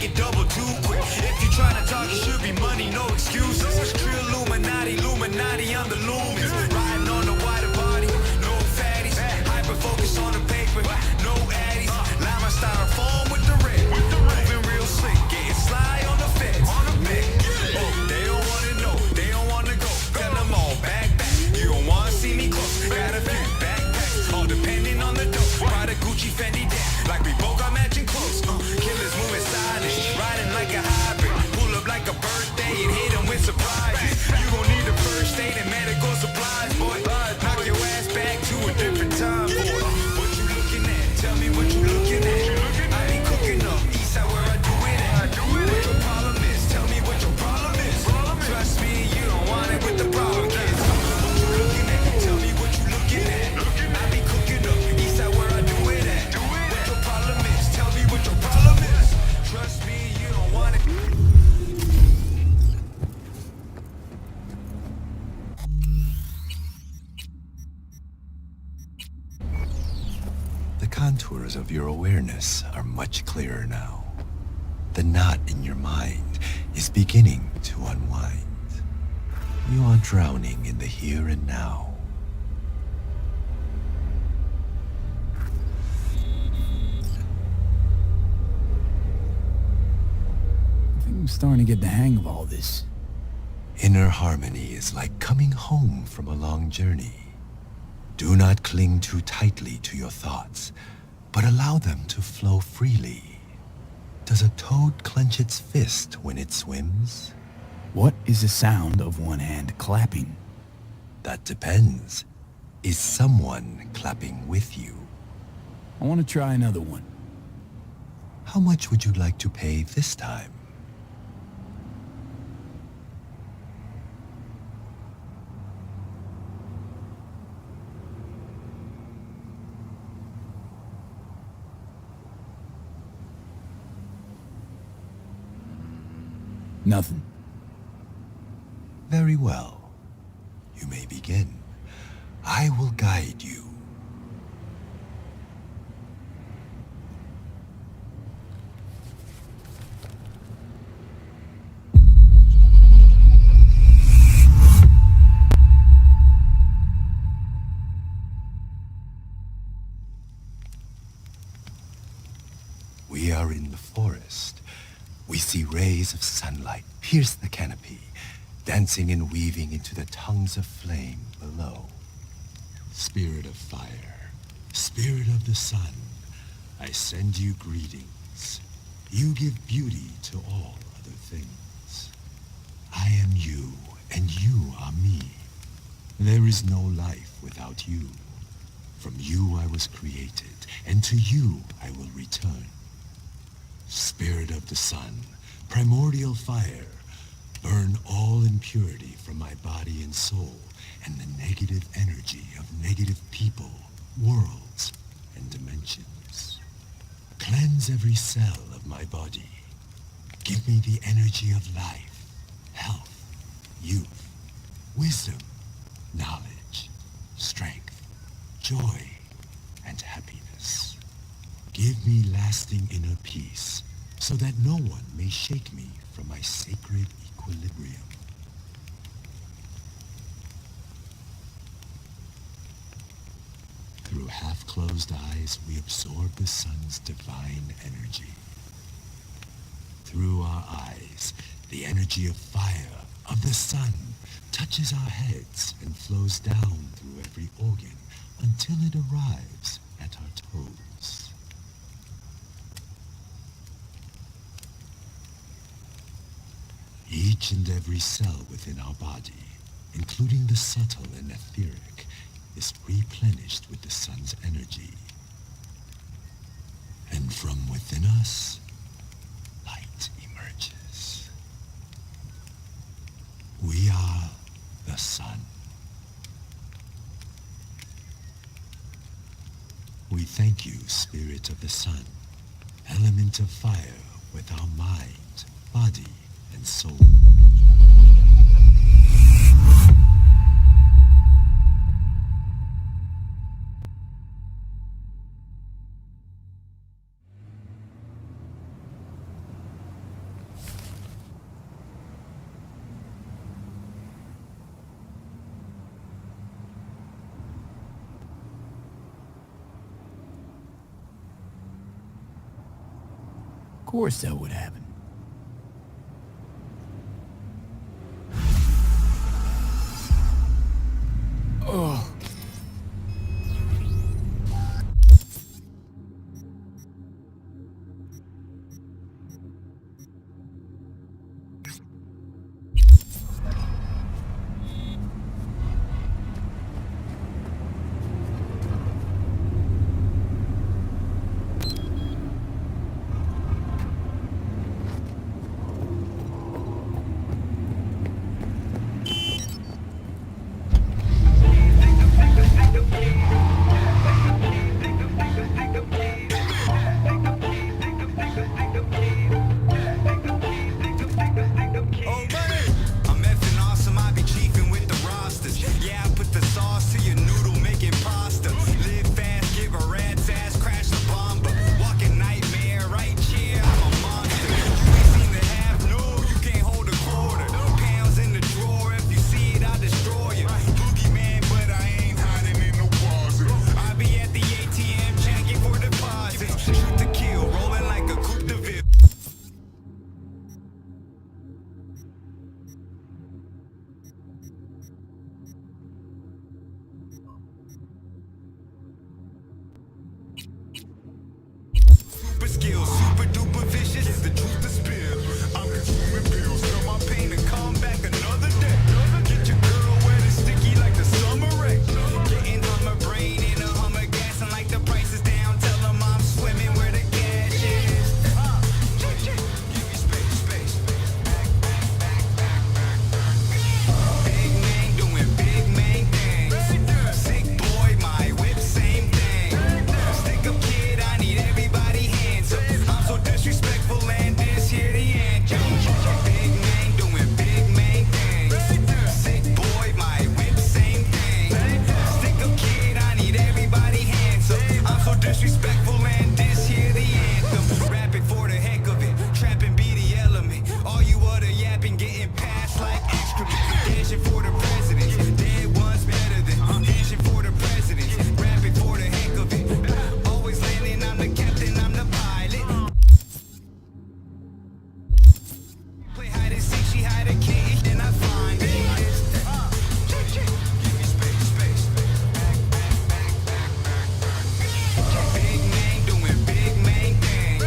it double too quick. If you try to talk, it should be money, no excuses. True Illuminati, Illuminati, I'm the lumens. Riding on the wider body, no fatties. Hyper focus on the paper, no addies. Line my styrofoam with the red. Moving real slick, getting sly on the fence. Oh, they don't wanna know, they don't wanna go. Tell them all back. You don't wanna see me close. Got a few backpacks, all depending on the dough. Prada, Gucci, Fendi, Dan, like we both got matching clothes. Killers moving silent, riding like a hybrid. Pull up like a birthday and hit them with surprises. You gon' need a first aid and medical supplies, boy. Knock your ass back to a different time, boy. What you looking at? Tell me what you looking at. I ain't cooking up, east side where I do it at. What your problem is? Tell me what your problem is. Trust me, you don't want it with the problem kids. What you looking at? Tell me what you looking at. I be cooking up, east side where I do it at. What your problem is? Tell me what your problem is. Trust me, you don't want it. The contours of your awareness are much clearer now. The knot in your mind is beginning to unwind. You are drowning in the here and now. I think I'm starting to get the hang of all this. Inner harmony is like coming home from a long journey. Do not cling too tightly to your thoughts, but allow them to flow freely. Does a toad clench its fist when it swims? What is the sound of one hand clapping? That depends. Is someone clapping with you? I want to try another one. How much would you like to pay this time? Nothing. Very well. You may begin. I will guide you. We are in the forest. We see rays of sunlight pierce the canopy, dancing and weaving into the tongues of flame below. Spirit of fire, spirit of the sun, I send you greetings. You give beauty to all other things. I am you, and you are me. There is no life without you. From you I was created, and to you I will return. Spirit of the sun, primordial fire, burn all impurity from my body and soul and the negative energy of negative people, worlds, and dimensions. Cleanse every cell of my body. Give me the energy of life, health, youth, wisdom, knowledge, strength, joy, and happiness. Give me lasting inner peace, so that no one may shake me from my sacred equilibrium. Through half-closed eyes, we absorb the sun's divine energy. Through our eyes, the energy of fire, of the sun, touches our heads and flows down through every organ until it arrives at our toes. Each and every cell within our body, including the subtle and etheric, is replenished with the sun's energy. And from within us, light emerges. We are the sun. We thank you, Spirit of the Sun, element of fire with our mind, body, and soul. course that would happen. Ugh. Super skills, super duper vicious. Is the truth to spill? I'm consuming pills, feel my pain and come back another day. Get your girl wet and sticky like the summer rain. Getting Hummer brain in a Hummer gas and like the price is down. Tell them I'm swimming where the cash is. Give me space, space. Big man doing big man things. Sick boy, my whip, same thing. Stick up kid, I need everybody hands up. I'm so disrespectful and this here the anthem. Big man doing big man things. Sick boy, my whip, same thing. Stick up kid, I need everybody hands up. I'm so disrespectful and this here the anthem. Rapping for the heck of it, trapping be the element. All you other yapping getting passed like excrement. Dancing for the presidents, dead ones better than dancing for the presidents. Rapping for the heck of it, always landing. I'm the captain, I'm the pilot. Play hide and seek, she hide a key, then I find it. Give me space, space. Big man doing big man things.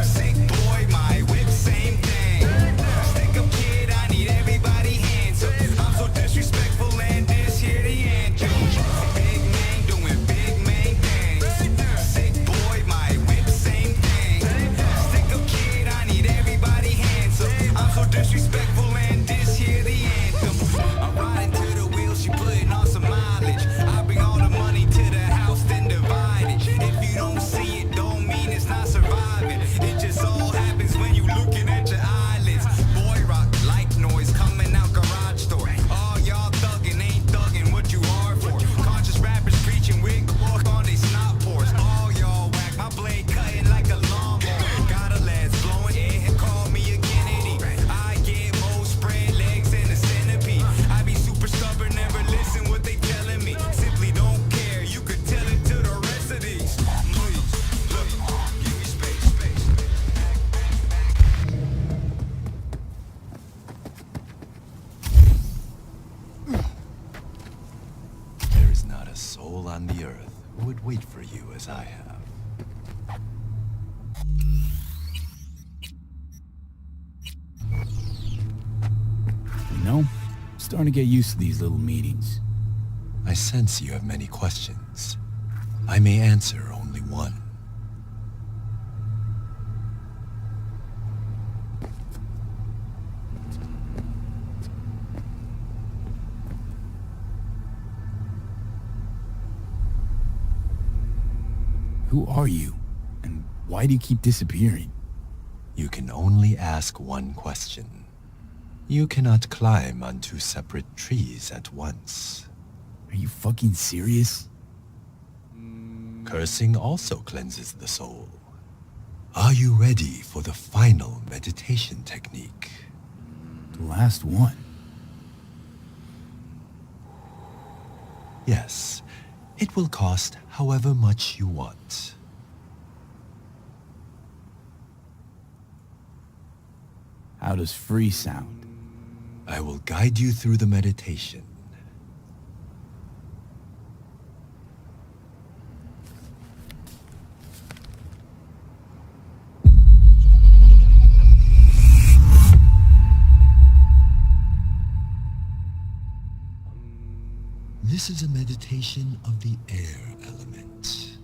Sick boy, my whip, same thing. Stick up kid, I need everybody hands up. I'm so disrespectful and this here the anthem. Big man doing big man things. Sick boy, my whip, same thing. Stick up kid, I need everybody hands up. I'm so disrespectful and this here the anthem. I'm riding to the wheels, she putting on some mileage. I bring all the money to the house, then divide it. If you don't see it, don't mean it's not surviving. It just all happens when you looking at your eyelids. Boy rock, like noise coming out garage door. All y'all thuggin' ain't thuggin' what you are for. Conscious rappers preaching wig walk on they snot pores. All y'all whack, my blade cutting like a lawnmower. Got a lads blowing air, call me a Kennedy. I get more spread legs than a centipede. I be super stubborn, never listen what they telling me. Simply don't care, you could tell it to the rest of these. Please, look, give me space, space. There is not a soul on the earth who would wait for you as I have. You know, I'm starting to get used to these little meetings. I sense you have many questions. I may answer only one. Who are you? And why do you keep disappearing? You can only ask one question. You cannot climb on two separate trees at once. Are you fucking serious? Cursing also cleanses the soul. Are you ready for the final meditation technique? The last one. Yes, it will cost however much you want. How does free sound? I will guide you through the meditation. This is a meditation of the air element.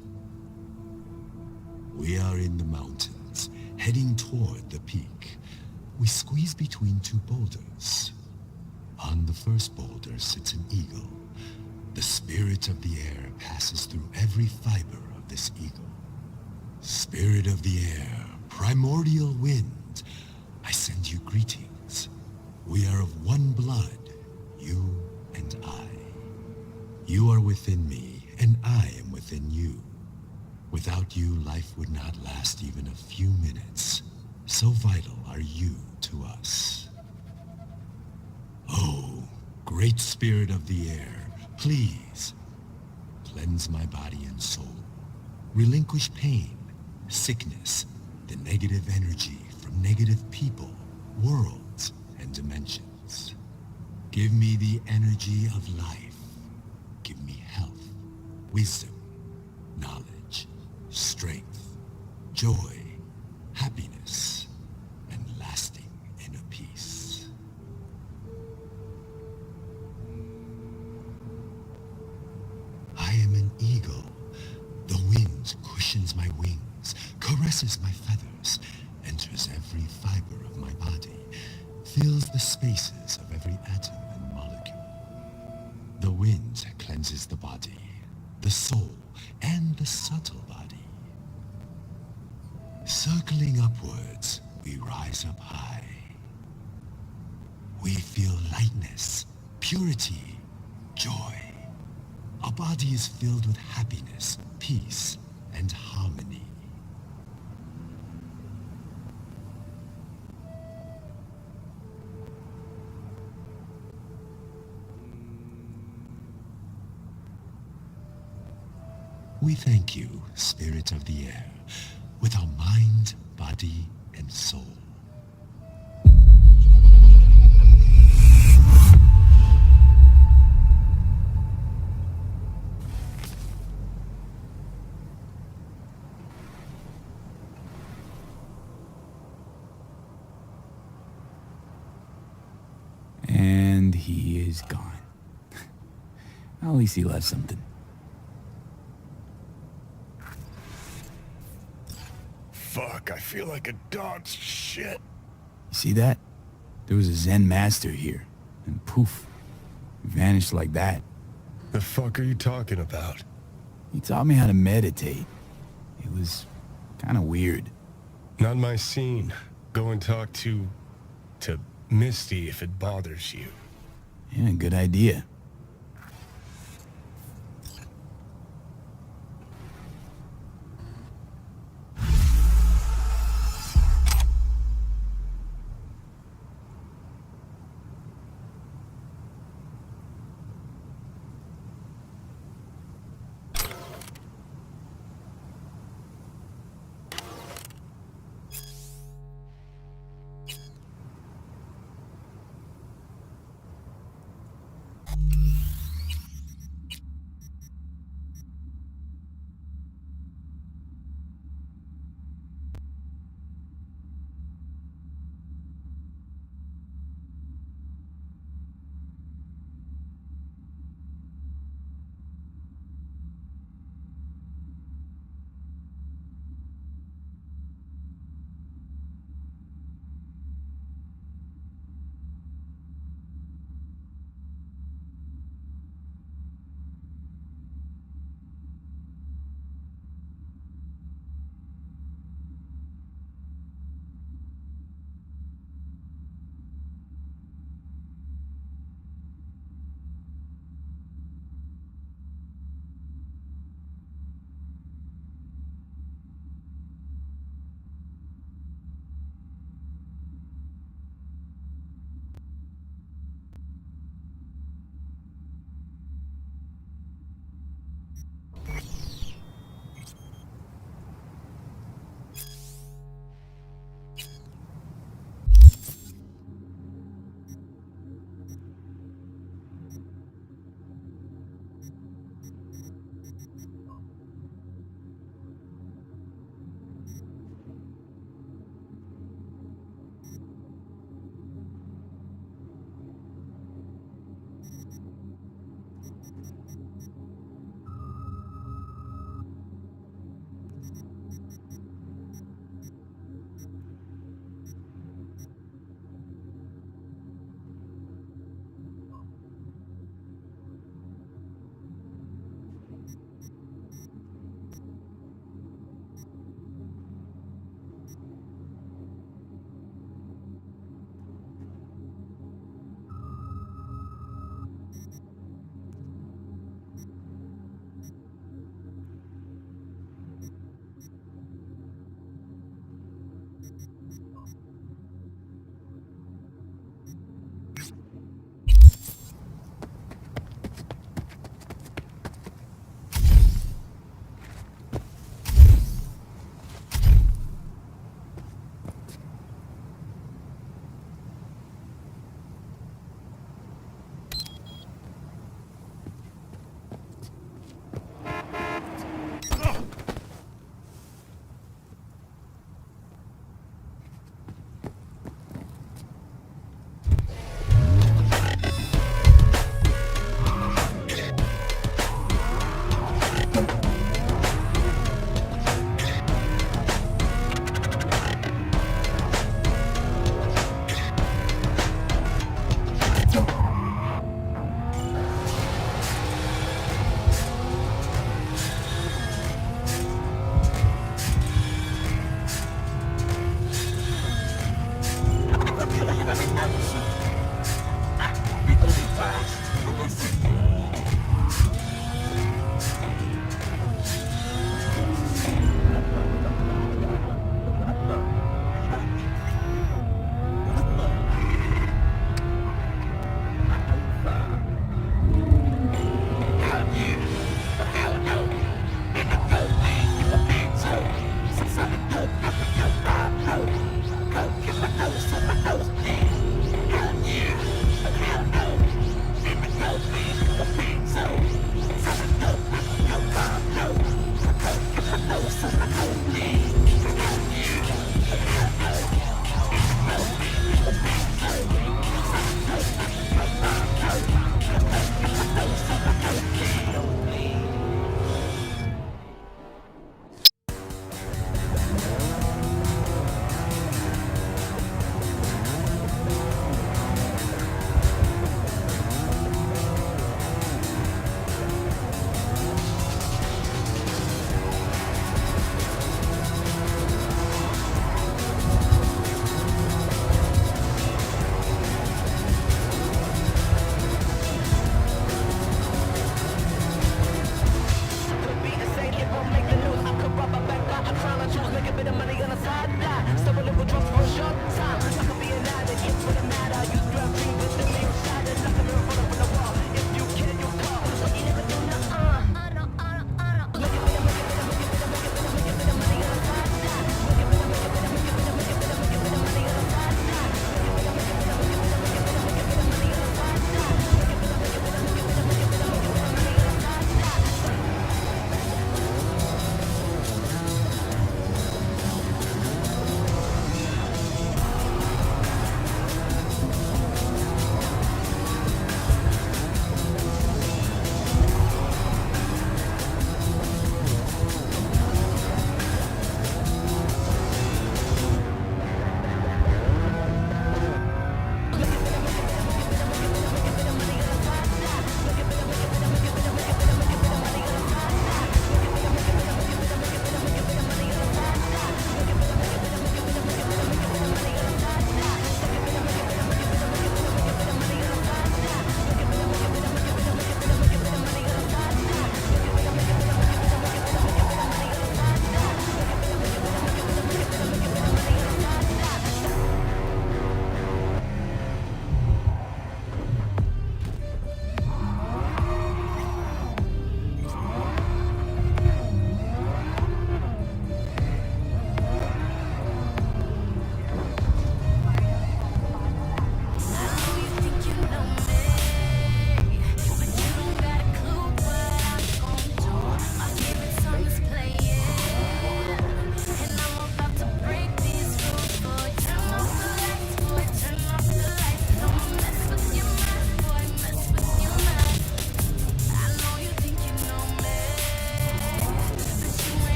We are in the mountains, heading toward the peak. We squeeze between two boulders. On the first boulder sits an eagle. The spirit of the air passes through every fiber of this eagle. Spirit of the air, primordial wind, I send you greetings. We are of one blood, you and I. You are within me, and I am within you. Without you, life would not last even a few minutes. So vital are you to us. Oh, great spirit of the air, please, cleanse my body and soul. Relinquish pain, sickness, the negative energy from negative people, worlds, and dimensions. Give me the energy of life. Give me health, wisdom, knowledge, strength, joy, happiness, and lasting inner peace. I am an eagle. The wind cushions my wings, caresses my feathers, enters every fiber of my body, fills the spaces of every atom and molecule. The wind cleanses the body, the soul, and the subtle body. Circling upwards, we rise up high. We feel lightness, purity, joy. Our body is filled with happiness, peace, and harmony. We thank you, Spirit of the Air, with our mind, body, and soul. And he is gone. At least he left something. Fuck, I feel like a dog's shit. You see that? There was a Zen master here, and poof, vanished like that. The fuck are you talking about? He taught me how to meditate. It was kind of weird. Not my scene. Go and talk to Misty if it bothers you. Yeah, good idea.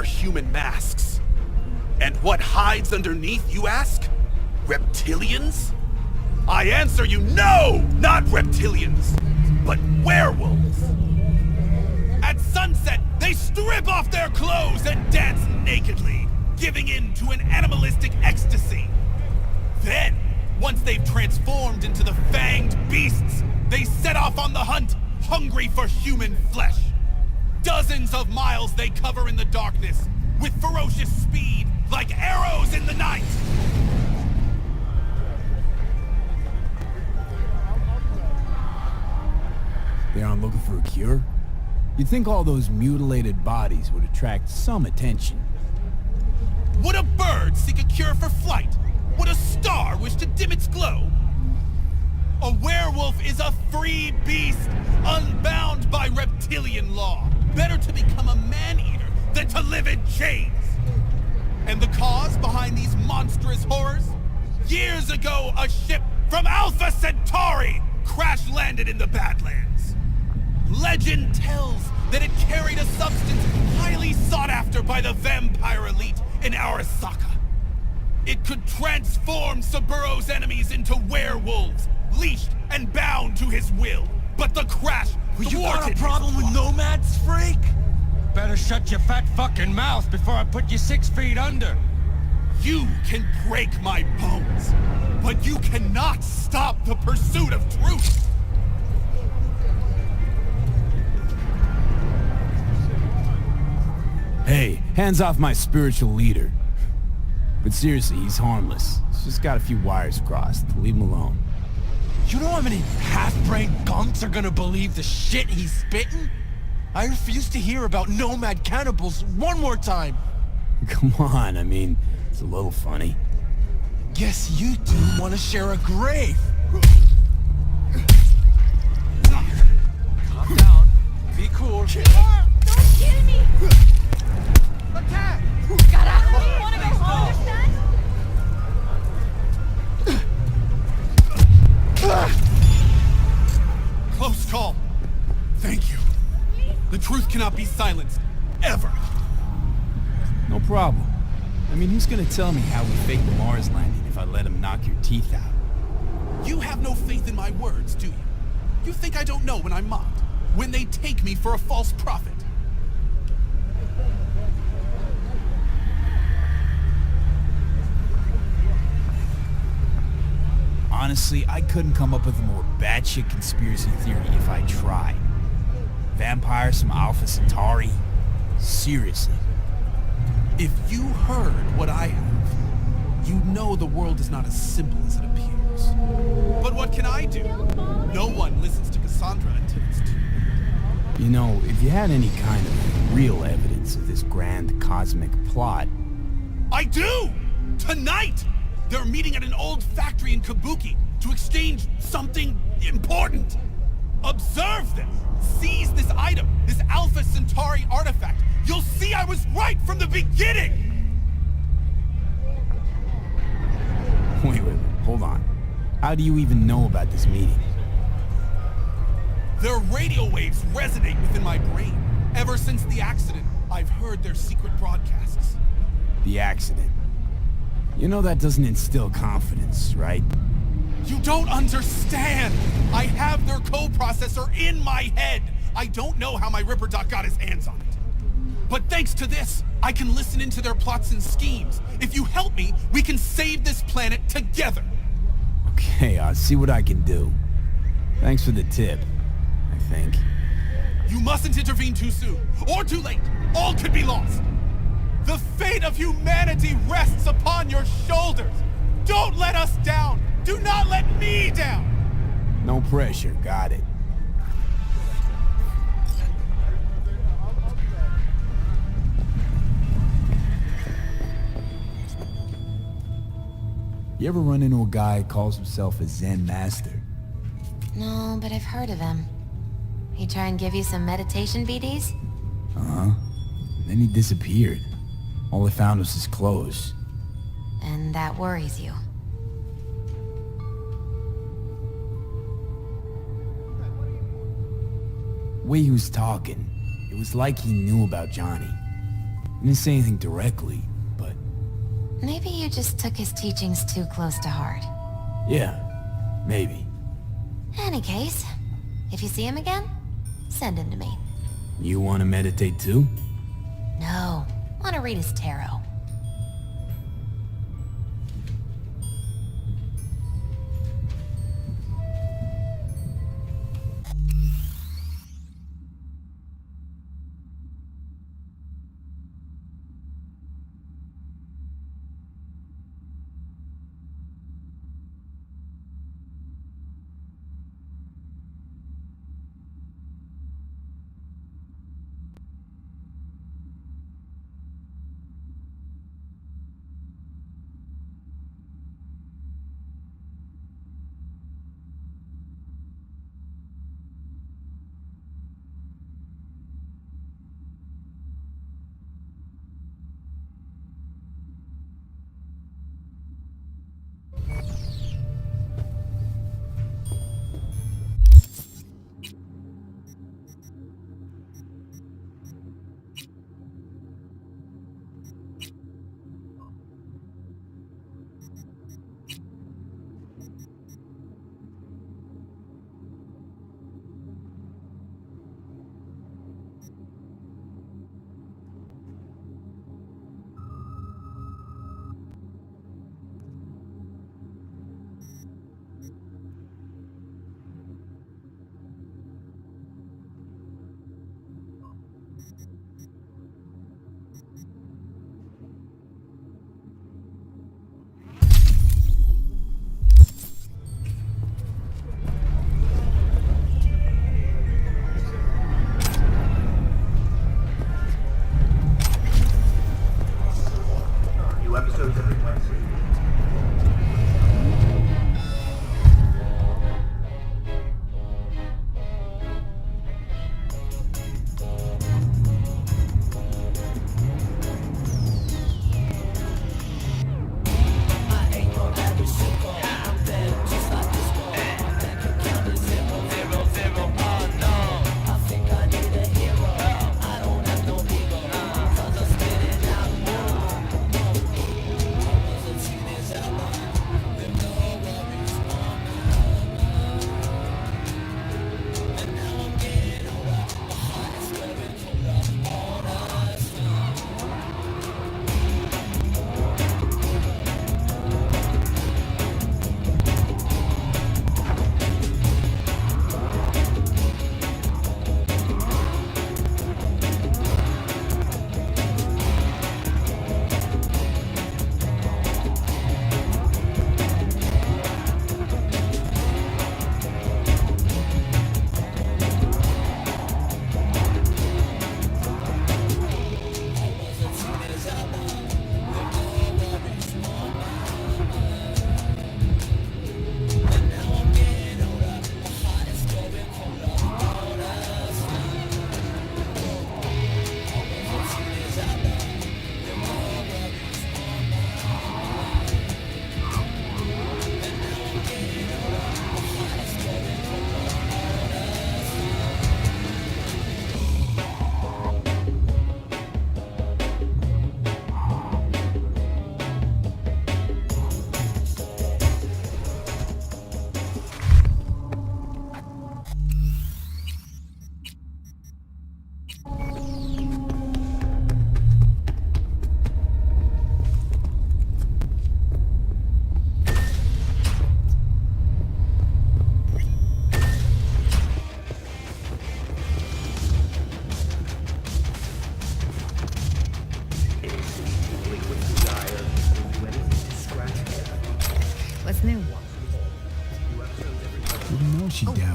human masks. And what hides underneath, you ask? Reptilians? I answer you, no! Not reptilians, but werewolves. At sunset, they strip off their clothes and dance nakedly, giving in to an animalistic ecstasy. Then, once they've transformed into the fanged beasts, they set off on the hunt, hungry for human flesh. Dozens of miles they cover in the darkness, with ferocious speed, like arrows in the night. They aren't looking for a cure? You'd think all those mutilated bodies would attract some attention. Would a bird seek a cure for flight? Would a star wish to dim its glow? A werewolf is a free beast, unbound by reptilian law. Better to become a man-eater than to live in chains. And the cause behind these monstrous horrors? Years ago, a ship from Alpha Centauri crash-landed in the Badlands. Legend tells that it carried a substance highly sought after by the vampire elite in Arasaka. It could transform Saburo's enemies into werewolves, leashed and bound to his will. But the crash thwarted You got a problem with nomads, freak? Better shut your fat fucking mouth before I put you 6 feet under. You can break my bones, but you cannot stop the pursuit of truth. Hey, hands off my spiritual leader. But seriously, he's harmless. He's just got a few wires crossed. Leave him alone. You know how many half-brained gunks are gonna believe the shit he's spitting? I refuse to hear about nomad cannibals one more time. Come on, I mean, it's a little funny. Guess you two want to share a grave. Calm down. Be cool. Don't kill me! Attack! Carajo, you wanna go home, understand? Close call. Thank you. The truth cannot be silenced. Ever. No problem. I mean, who's gonna tell me how we faked the Mars landing if I let him knock your teeth out? You have no faith in my words, do you? You think I don't know when I'm mocked? When they take me for a false prophet? Honestly, I couldn't come up with a more batshit conspiracy theory if I tried. Vampires from Alpha Centauri? Seriously. If you heard what I have, you know the world is not as simple as it appears. But what can I do? No one listens to Cassandra until it's too late. You know, if you had any kind of real evidence of this grand cosmic plot... I do! Tonight! They're meeting at an old factory in Kabuki to exchange something important. Observe them! Seize this item, this Alpha Centauri artifact. You'll see I was right from the beginning! Wait, hold on. How do you even know about this meeting? Their radio waves resonate within my brain. Ever since the accident, I've heard their secret broadcasts. The accident. You know that doesn't instill confidence, right? You don't understand! I have their coprocessor in my head! I don't know how my Ripper Doc got his hands on it. But thanks to this, I can listen into their plots and schemes. If you help me, we can save this planet together! Okay, I'll see what I can do. Thanks for the tip, I think. You mustn't intervene too soon, or too late. All could be lost. The fate of humanity rests upon your shoulders. Don't let us down. Do not let me down. No pressure, got it. You ever run into a guy who calls himself a Zen master? No, but I've heard of him. He try and give you some meditation BDs? Uh-huh. Then he disappeared. All I found was his clothes. And that worries you. The way he was talking, it was like he knew about Johnny. didn't say anything directly, but Maybe you just took his teachings too close to heart. yeah, maybe. Any case, if you see him again, send him to me. You want to meditate too? No, want to read his tarot.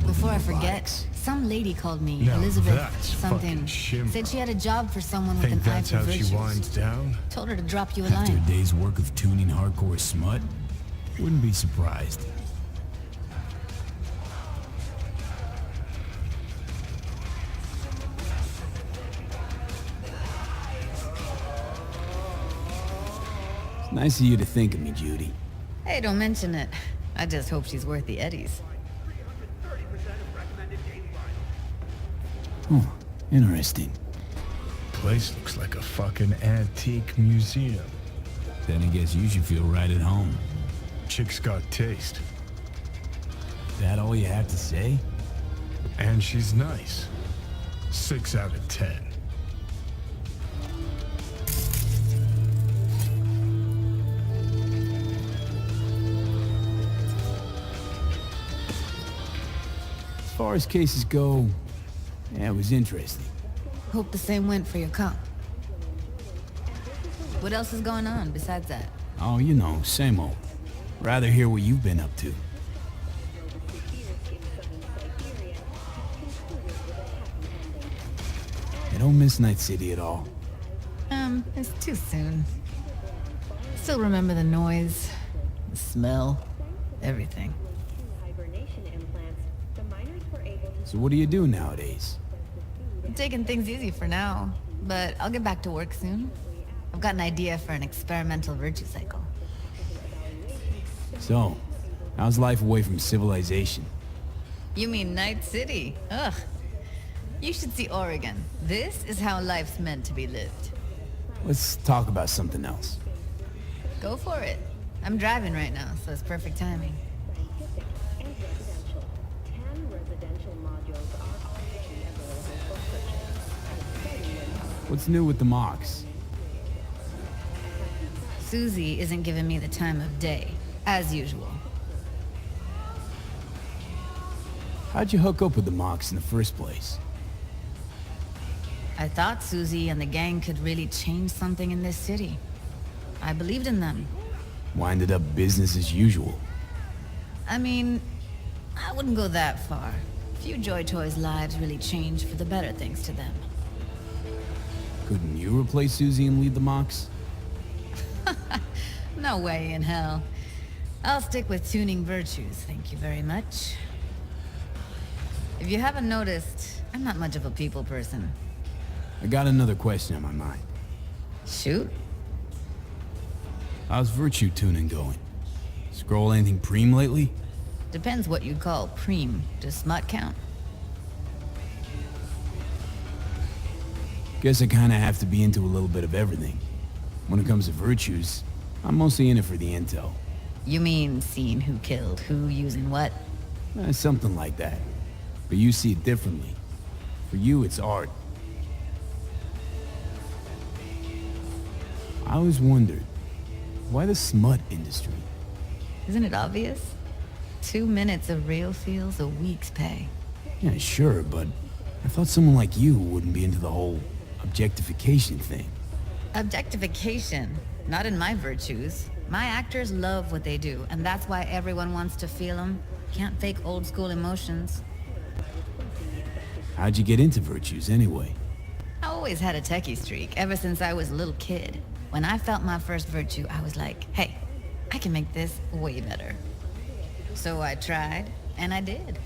Before I forget, some lady called me, Now Elizabeth that's something. fucking shimmer. Said she had a job for someone with Think an eye that's for how virtues. she winds down? Told her to drop you a After a line. day's work of tuning hardcore smut? Wouldn't be surprised. It's nice of you to think of me, Judy. Hey, don't mention it. I just hope she's worth the eddies. Oh, interesting. place looks like a fucking antique museum. Then I guess you should feel right at home. Chick's got taste. That all you have to say? And she's nice. 6 out of 10. As far as cases go, yeah, it was interesting. Hope the same went for your cop. What else is going on besides that? Oh, you know, same old. Rather hear what you've been up to. I don't miss Night City at all. It's too soon. Still remember the noise, the smell, everything. So what do you do nowadays? I'm taking things easy for now, but I'll get back to work soon. I've got an idea for an experimental virtue cycle. So, how's life away from civilization? You mean Night City? Ugh. You should see Oregon. This is how life's meant to be lived. Let's talk about something else. Go for it. I'm driving right now, so it's perfect timing. What's new with the mocks? Susie isn't giving me the time of day, as usual. How'd you hook up with the mocks in the first place? I thought Susie and the gang could really change something in this city. I believed in them. Winded up business as usual. I mean, I wouldn't go that far. Few Joy Toys' lives really changed for the better thanks to them. Couldn't you replace Susie and lead the mocks? No way in hell. I'll stick with tuning virtues, thank you very much. If you haven't noticed, I'm not much of a people person. I got another question on my mind. Shoot. How's virtue tuning going? Scroll anything preem lately? Depends what you'd call preem. Does smut count? Guess I kinda have to be into a little bit of everything. When it comes to virtues, I'm mostly in it for the intel. You mean seeing who killed who, using what? Something like that. But you see it differently. For you, it's art. I always wondered, why the smut industry? Isn't it obvious? 2 minutes of real feels a week's pay. Yeah, sure, but I thought someone like you wouldn't be into the whole objectification thing. Objectification? Not in my virtues. My actors love what they do, and that's why everyone wants to feel them. Can't fake old school emotions. How'd you get into virtues anyway? I always had a techie streak, ever since I was a little kid. When I felt my first virtue, I was like, hey, I can make this way better. So I tried, and I did.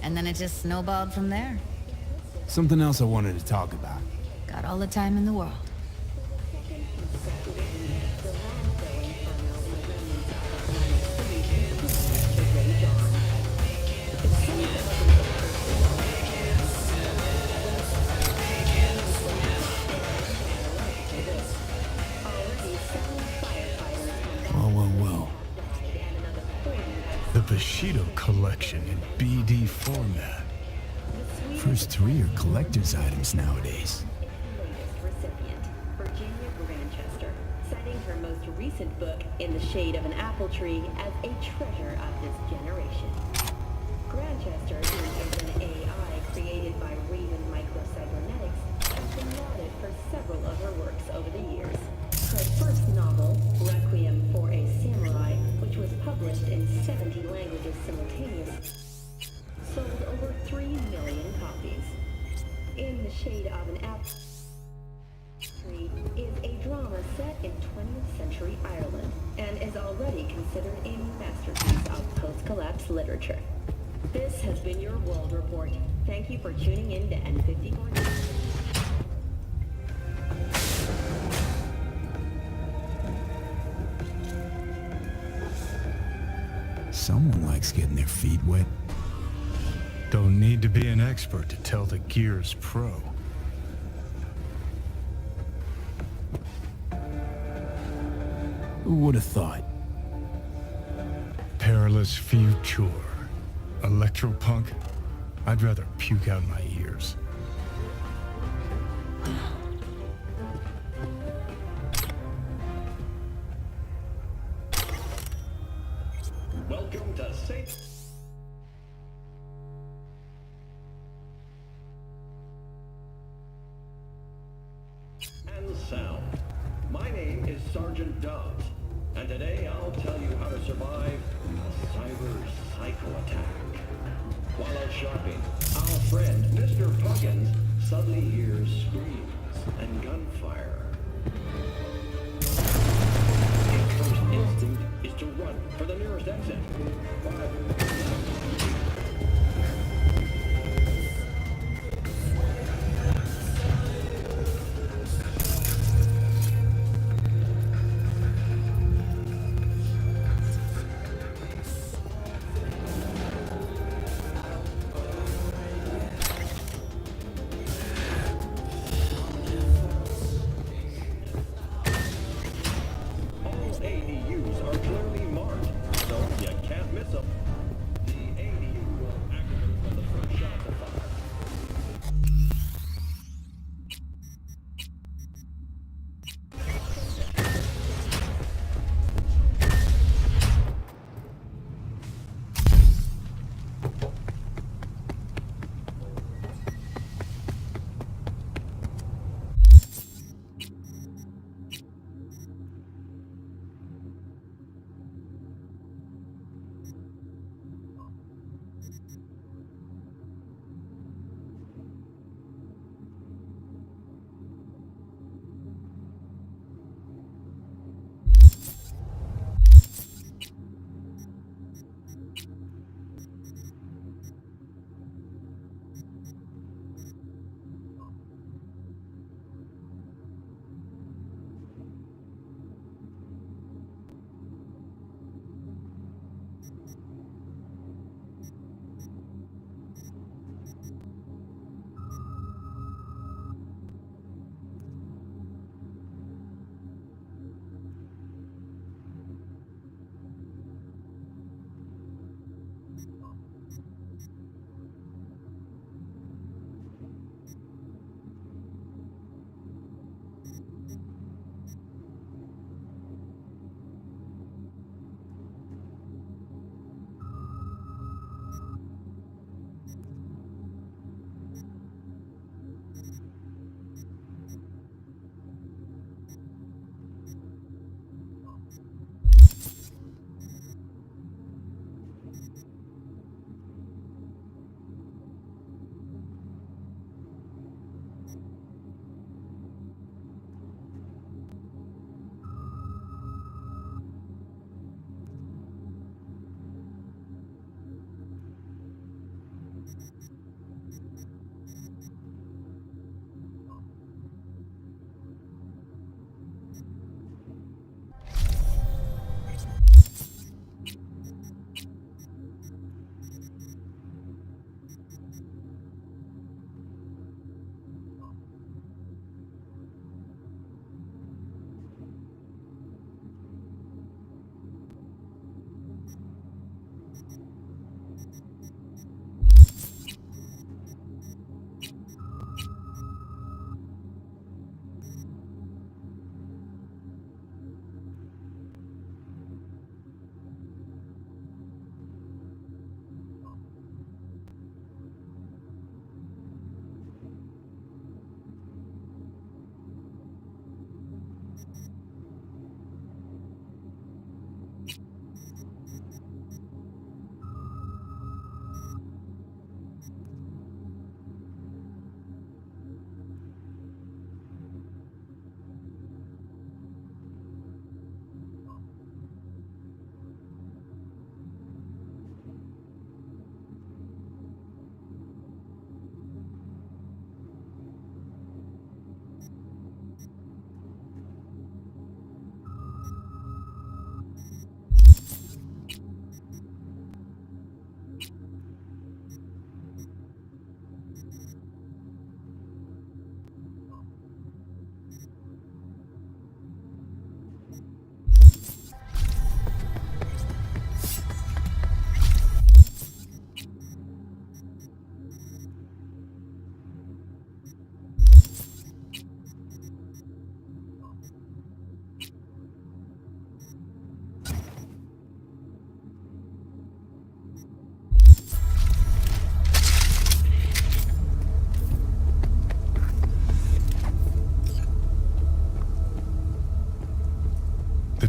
And then it just snowballed from there. Something else I wanted to talk about. Got all the time in the world. Well. The Bushido collection in BD format. First 3 are collector's items nowadays. Recipient, Virginia Grantchester, citing her most recent book, In the Shade of an Apple Tree, as a treasure of this generation. Grantchester, who is an AI created by Raven Microcybernetics, has been lauded for several of her works over the years. Her first novel, Requiem for a Samurai, which was published in 70 languages simultaneously, sold over 3 million copies. In the Shade of an Apple Tree is a drama set in 20th century Ireland and is already considered a masterpiece of post-collapse literature. This has been your World Report. Thank you for tuning in to N54. Someone likes getting their feet wet. Don't need to be an expert to tell the Gear's pro. Who would have thought? Perilous future. Electropunk? I'd rather puke out my ears. Welcome to and Sound. My name is Sergeant Dobbs, and today I'll tell you how to survive a cyber psycho attack. While out shopping, our friend Mr. Puckins suddenly hears screams and gunfire. His first instinct is to run for the nearest exit. All ADUs are clearly marked, so you can't miss them.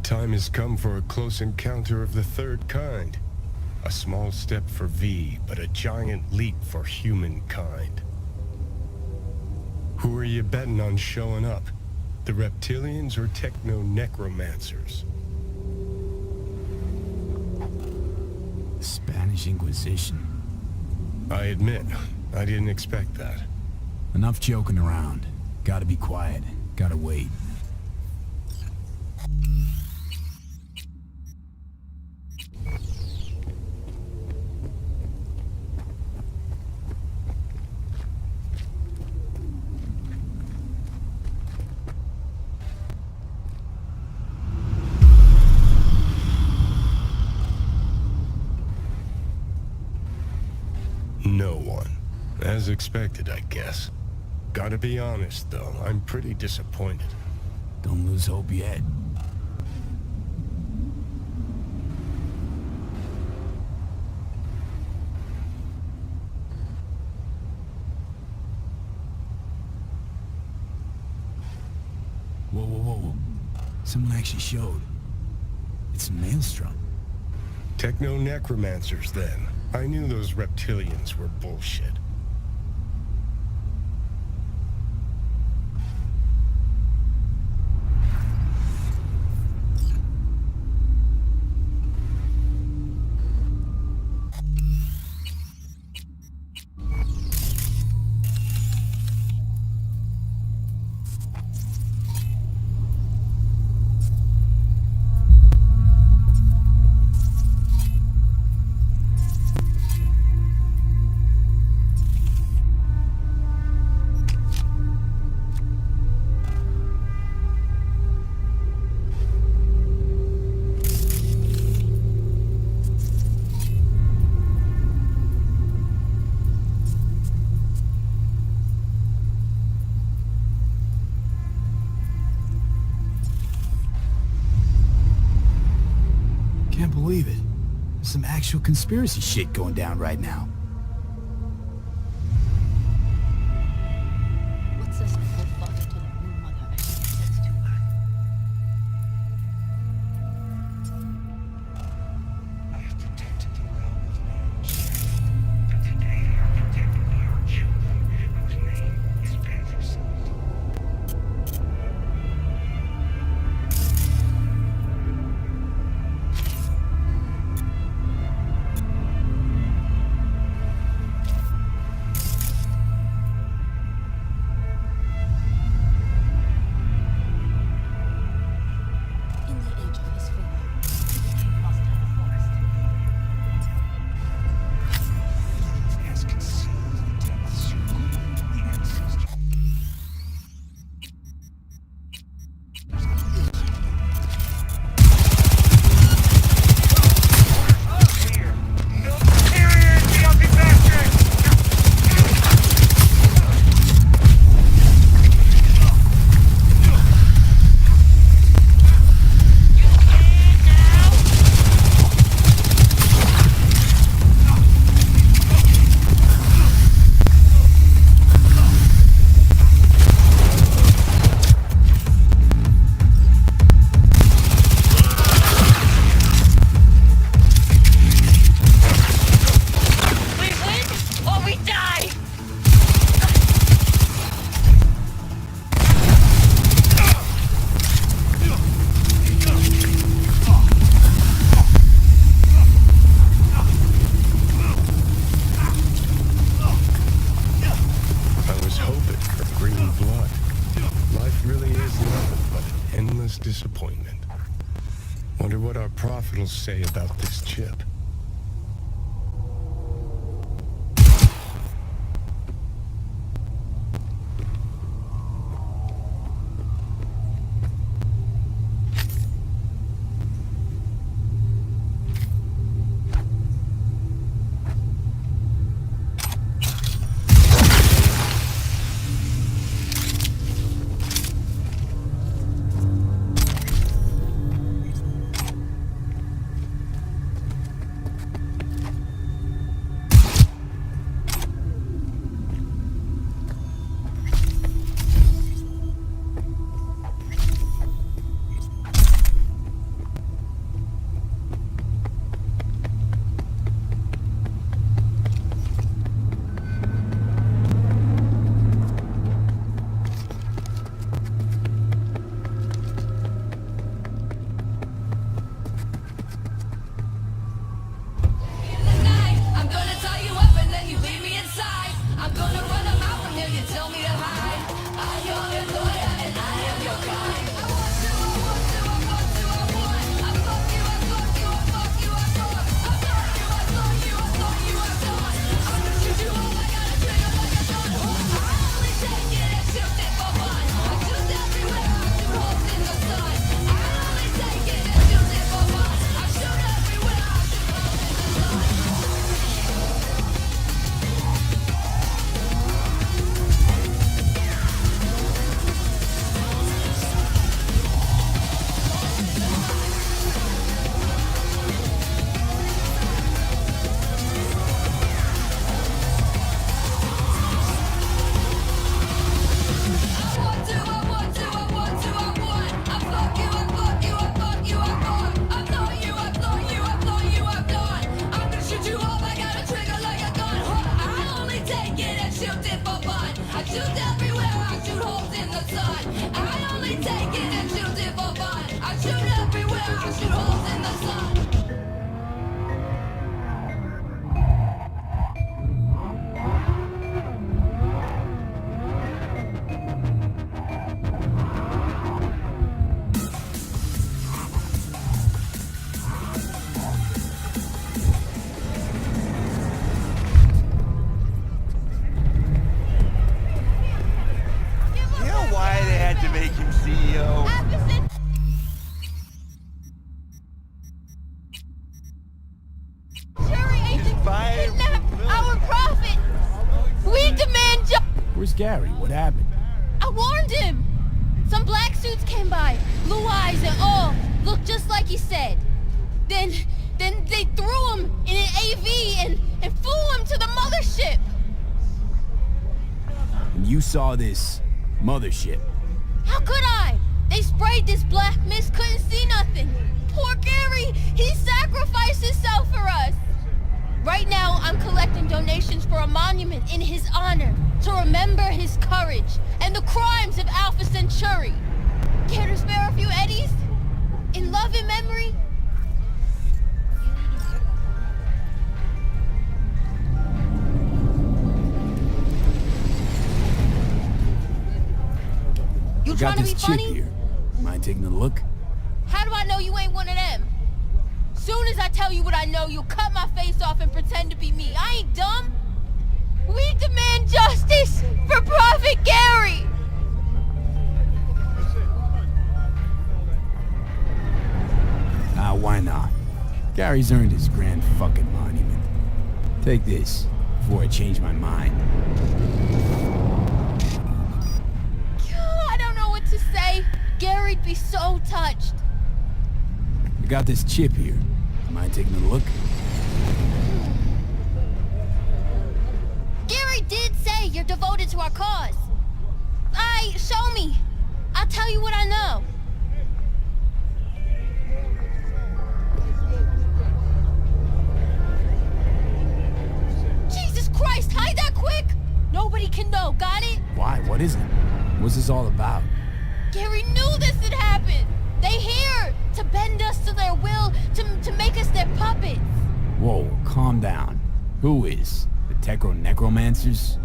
time has come for a close encounter of the third kind. A small step for V, but a giant leap for humankind. Who are you betting on showing up? The reptilians or techno-necromancers? The Spanish Inquisition. I admit, I didn't expect that. Enough joking around. Gotta be quiet. Gotta wait. No one. As expected, I guess. Gotta be honest, though, I'm pretty disappointed. Don't lose hope yet. Whoa, whoa, whoa. Someone actually showed. It's a maelstrom. Techno-necromancers, then. I knew those reptilians were bullshit. Can't believe it. There's some actual conspiracy shit going down right now. What's this before father to the moon mother and says to her? I have protected the realm of man's but today I am protecting your children, whose name is Panther's. In the age of his favor, the king must have a forest. He has concealed the depths of the ancestors. Clear. No period, guilty bastard! We win or we die! I was hoping for green blood. Life really is nothing but an endless disappointment. Wonder what our prophet will say about this chip. Where's Gary? What happened? I warned him! Some black suits came by, blue eyes and all, looked just like he said. Then they threw him in an AV and flew him to the mothership. And you saw this mothership. How could I? They sprayed this black mist, couldn't see nothing. Poor Gary, he sacrificed himself for us. Right now, I'm collecting donations for a monument in his honor to remember his courage and the crimes of Alpha Centauri. Care to spare a few eddies? In love and memory? You I got trying to this be chip funny? here. Mind taking a look? How do I know you ain't one of them? Soon as I tell you what I know, you'll cut my face off and pretend to be me. I ain't dumb. We demand justice for Prophet Gary! Why not? Gary's earned his grand fucking monument. Take this, before I change my mind. I don't know what to say. Gary'd be so touched. I got this chip here. Mind taking a look? Gary did say you're devoted to our cause. Show me. I'll tell you what I know. Jesus Christ, hide that quick! Nobody can know, got it? Why? What is it? What's this all about? Gary knew this had happened! They here to bend us to their will, to make us their puppets! Whoa, calm down. Who is? The Necromancers?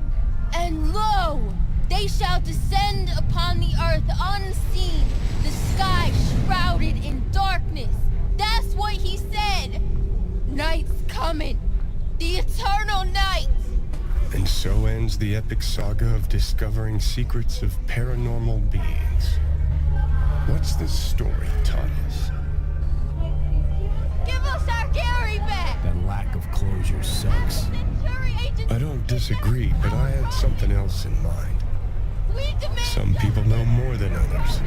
And lo, they shall descend upon the earth unseen, the sky shrouded in darkness. That's what he said! Night's coming, the eternal night! And so ends the epic saga of discovering secrets of paranormal beings. What's this story taught us? Give us our Gary back! That lack of closure sucks. I don't disagree, but I had something else in mind. Some people know more than others.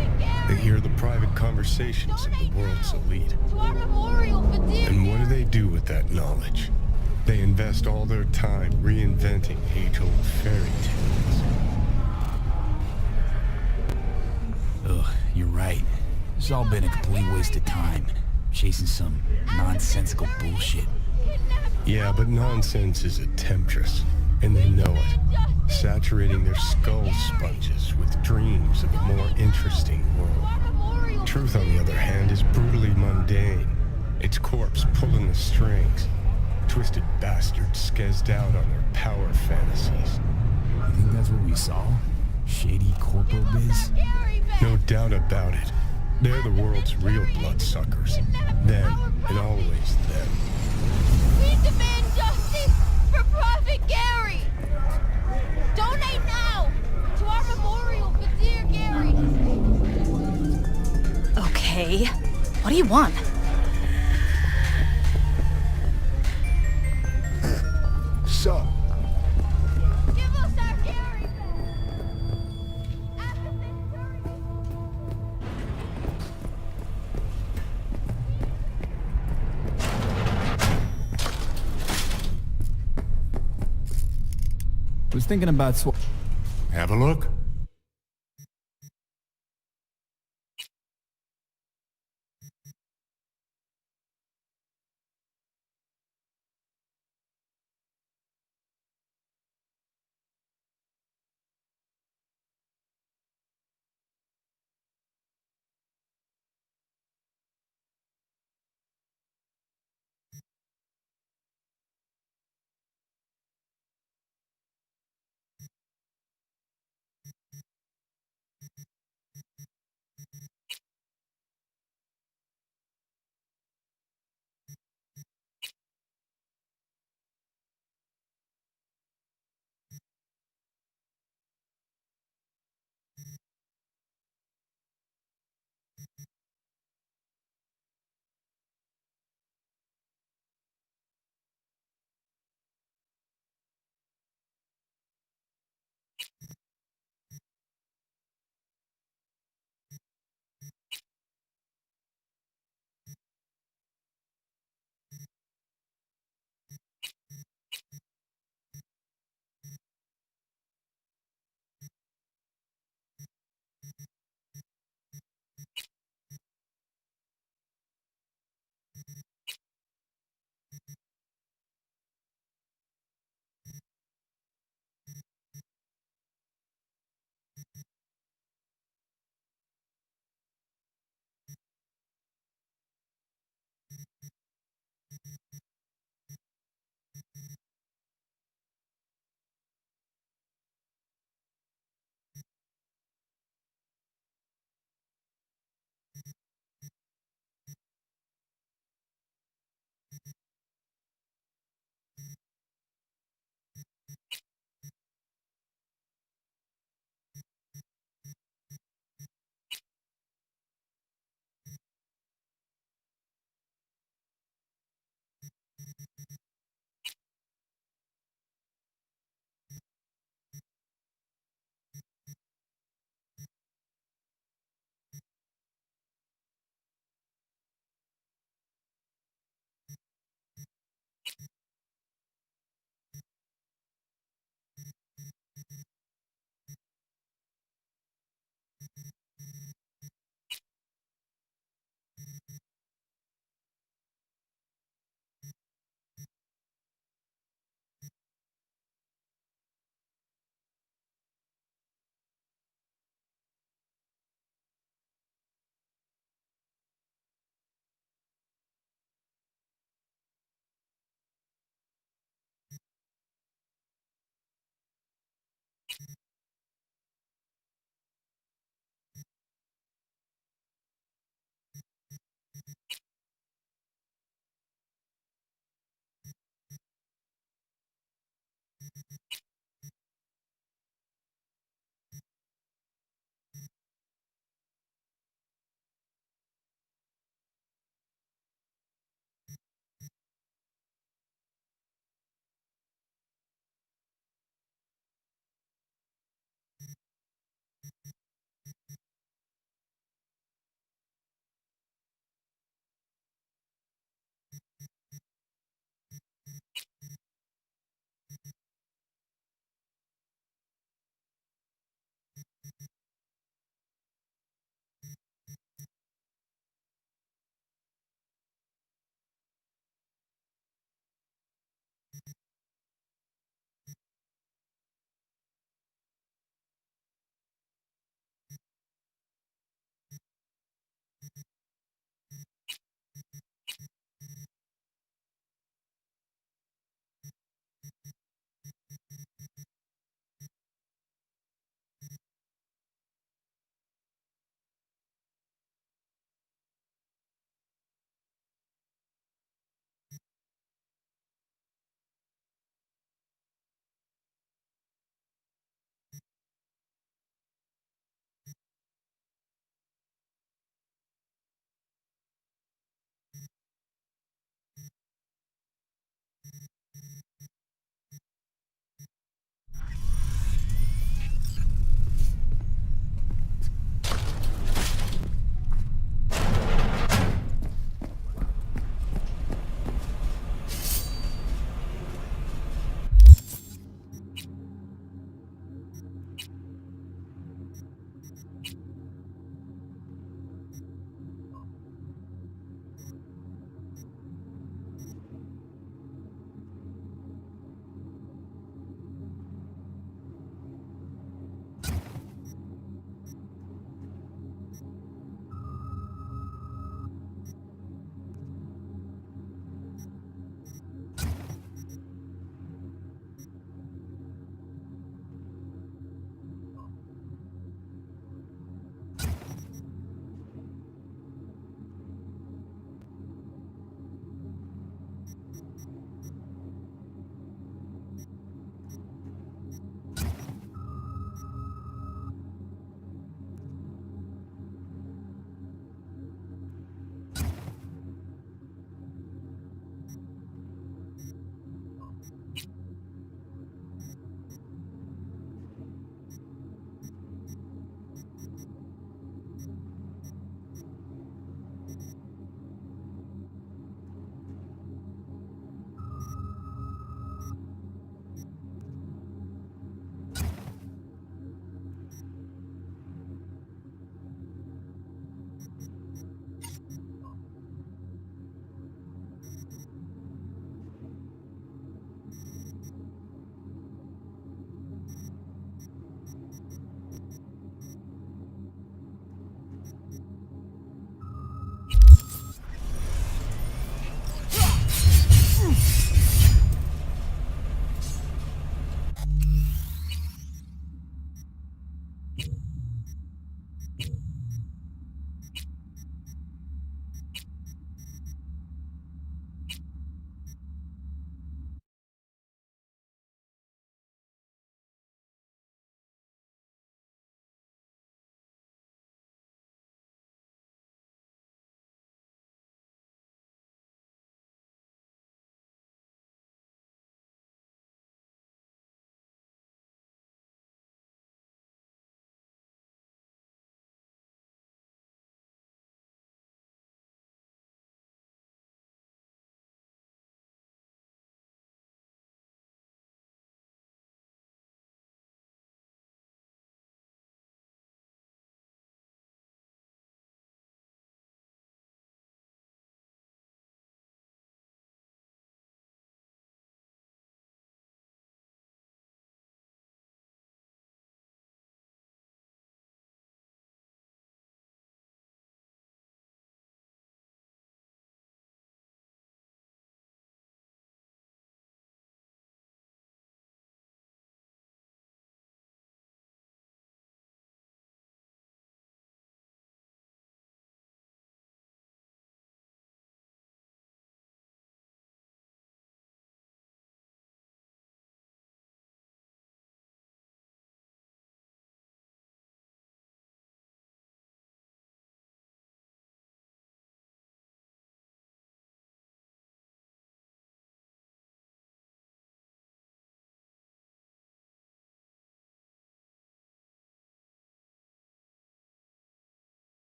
They hear the private conversations of the world's elite. And what do they do with that knowledge? They invest all their time reinventing age-old fairy tales. Ugh, you're right. It's all been a complete waste of time. Chasing some nonsensical bullshit. Yeah, but nonsense is a temptress, and they know it. Saturating their skull sponges with dreams of a more interesting world. Truth, on the other hand, is brutally mundane. Its corpse pulling the strings. Twisted bastards skezzed out on their power fantasies. You think that's what we saw? Shady corpo biz? No doubt about it. They're the world's real bloodsuckers. Them, and always them. We demand justice for Prophet Gary! Donate now to our memorial for dear Gary! Okay. What do you want? So, Give us our Gary! Was thinking about Have a look.